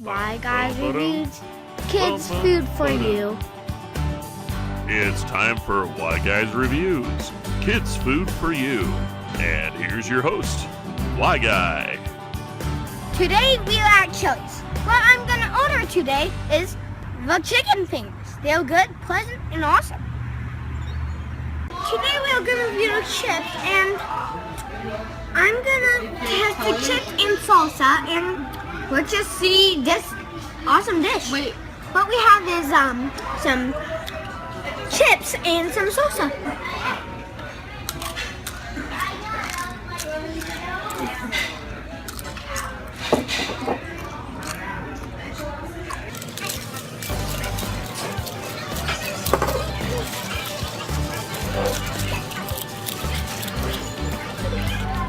Why Guys Reviews, kids food for you. It's time for Why Guys Reviews, kids food for you. And here's your host, Why Guy. Today we are at Chili's. What I'm gonna order today is the chicken fingers. They're good, pleasant, and awesome. Today we are gonna review the chips, and I'm gonna test the chips and salsa, and let's just see this awesome dish. Wait. What we have is some chips and some salsa.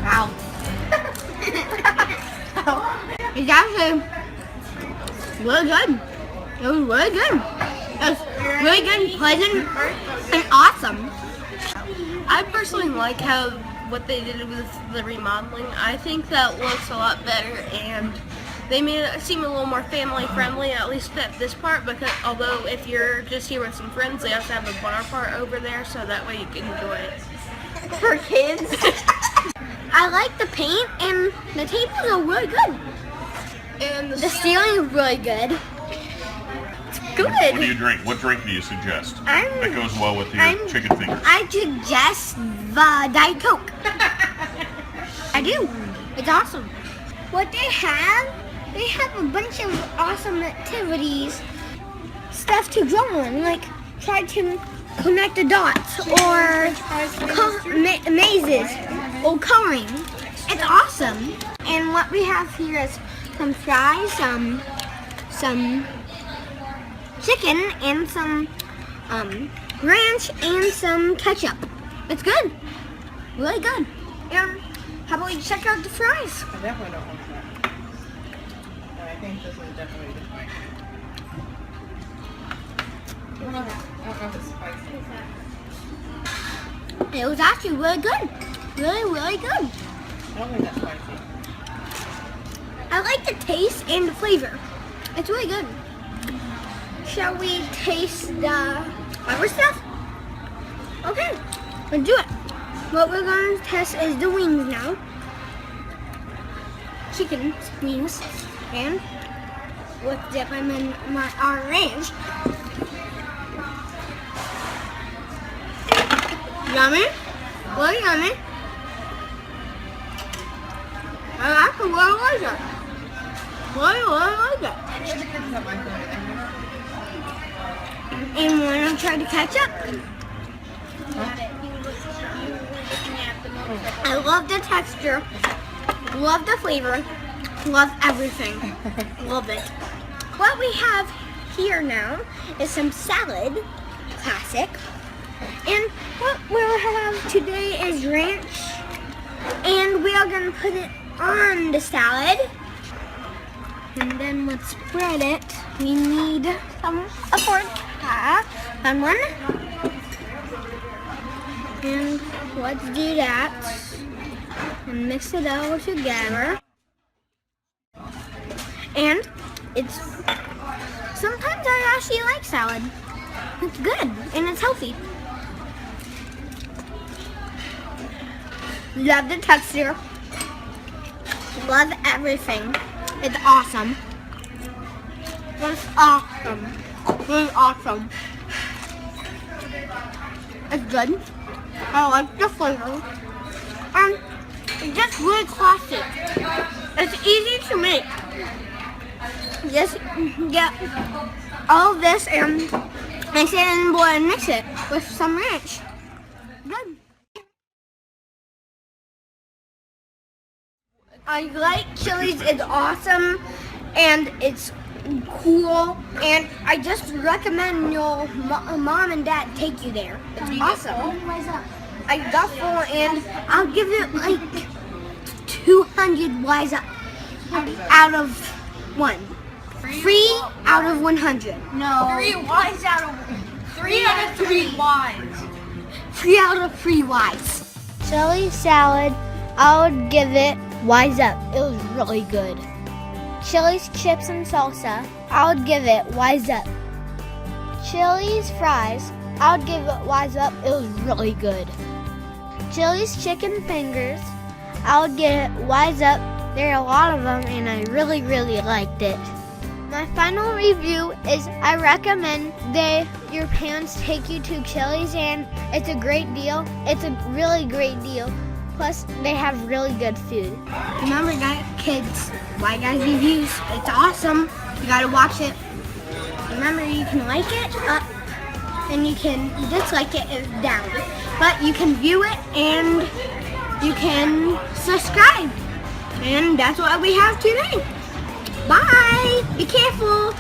Wow. It's actually really good. It was really good. It was really good, pleasant, and awesome. I personally like what they did with the remodeling. I think that looks a lot better, and they made it seem a little more family friendly, at least at this part, because although if you're just here with some friends, they also have a bar part over there, so that way you can enjoy it. For kids. I like the paint, and the tables are really good. And The ceiling is really good. It's good. What do you drink? What drink do you suggest that goes well with your chicken fingers? I suggest the Diet Coke. I do. It's awesome. What they have a bunch of awesome activities, stuff to draw on, like try to connect the dots or mazes or coloring. It's awesome. And what we have here is some fries, some chicken, and some ranch and some ketchup. It's good. Really good. And how about we check out the fries? I definitely don't want that. And I think this is definitely the spicy. I don't know if it's spicy. It was actually really good. Really good. I don't think that's spicy. I like the taste and the flavor. It's really good. Shall we taste the other stuff? Okay, let's do it. What we're going to test is the wings now. Chicken wings. And let's dip them in our ranch. Yummy. Really yummy. I actually really like it. Really like it. The kids don't like that. And want to try the ketchup? I love the texture, love the flavor, love everything, love it. What we have here now is some salad, classic, and what we'll have today is ranch, and we are going to put it on the salad, and then let's spread it. We need a fork, someone. And let's do that and mix it all together. And it's sometimes I actually like salad. It's good and it's healthy. Love the texture. Love everything. It's awesome. It's awesome. Really awesome. It's good. I like the flavor. It's just really classic. It's easy to make. Just get all of this and mix it in a bowl and mix it with some ranch. Good. I like Chili's. It's awesome and it's cool, and I just recommend your mom and dad take you there. It's awesome. I got full, and I'll give it like 200 Wise Up out of 1. 3 out of 100. No. 3 wise out of 3 out of 3 wise. 3 out of 3 Wise. Chili salad, I would give it Wise Up. It was really good. Chili's chips and salsa, I would give it wise up. Chili's fries, I would give it wise up. It was really good. Chili's chicken fingers, I would give it wise up. There are a lot of them and I really liked it. My final review is I recommend your parents take you to Chili's, and it's a great deal. It's a really great deal. Plus, they have really good food. Remember, kids, Why Guys Reviews, it's awesome. You gotta watch it. Remember, you can like it up, and you can dislike it down. But you can view it, and you can subscribe. And that's what we have today. Bye! Be careful!